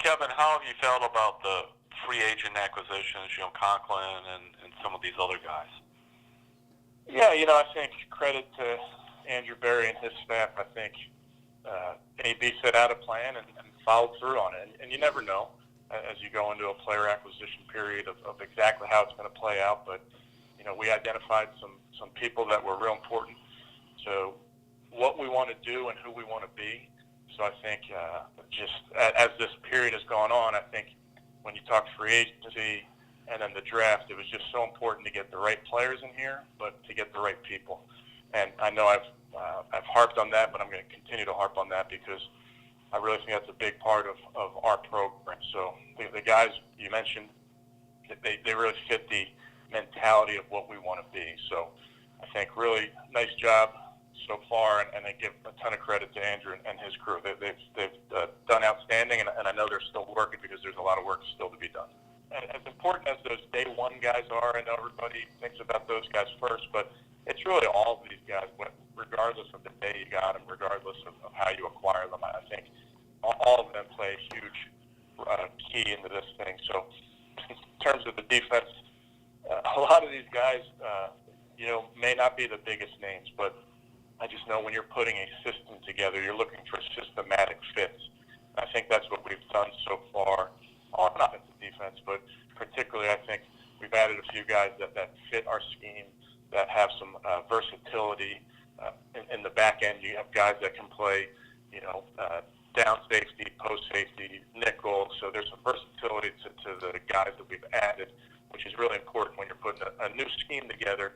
Kevin, how have you felt about the free agent acquisitions, Conklin and some of these other guys? Yeah, I think credit to Andrew Berry and his staff. I think AB set out a plan and followed through on it. And you never know as you go into a player acquisition period of exactly how it's going to play out. But, we identified some people that were real important to what we want to do and who we want to be. So I think just as this period has gone on, I think when you talk free agency and then the draft, it was just so important to get the right players in here, but to get the right people. And I know I've harped on that, but I'm going to continue to harp on that because I really think that's a big part of our program. So the guys you mentioned, they really fit the mentality of what we want to be. So I think really nice job so far, and I give a ton of credit to Andrew and his crew. They've done outstanding, and I know they're still working because there's a lot of work still to be done. And as important as those day one guys are, I know everybody thinks about those guys first, but it's really all of these guys, regardless of the day you got them, regardless of how you acquire them. I think all of them play a huge key into this thing. So in terms of the defense, a lot of these guys, may not be the biggest names, but I just know when you're putting a system together, you're looking for systematic fits. And I think that's what we've done so far on offensive defense, but particularly I think we've added a few guys that fit our scheme, that have some versatility. In the back end, you have guys that can play, down safety, post safety, nickel. So there's some versatility to the guys that we've added, which is really important when you're putting a new scheme together,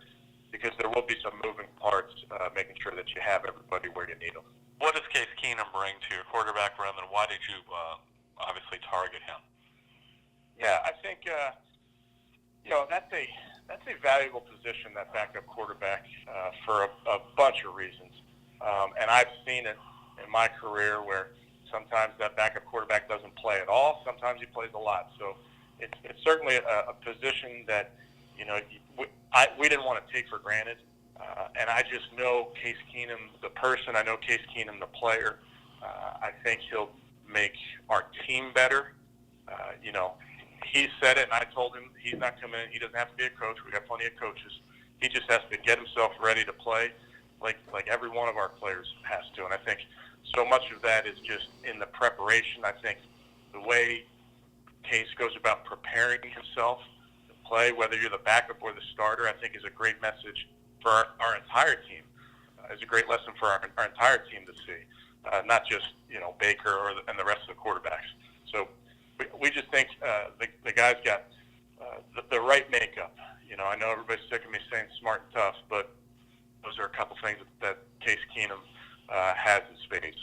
because there will be some moving parts, making sure that you have everybody where you need them. What does Case Keenum bring to your quarterback room, and why did you obviously target him? Yeah, I think that's a valuable position, that backup quarterback, for a bunch of reasons. And I've seen it in my career where sometimes that backup quarterback doesn't play at all. Sometimes he plays a lot. So it's certainly a position that we didn't want to take for granted. And I just know Case Keenum, the person. I know Case Keenum, the player. I think he'll make our team better. He said it, and I told him he's not coming in. He doesn't have to be a coach. We got plenty of coaches. He just has to get himself ready to play like every one of our players has to. And I think so much of that is just in the preparation. I think the way Case goes about preparing himself to play, whether you're the backup or the starter, I think is a great message for our entire team. It's a great lesson for our entire team to see, not just Baker and the rest of the quarterbacks. So we just think the guys got the right makeup. I know everybody's sick of me saying smart and tough, but those are a couple things that Case Keenum has in spades.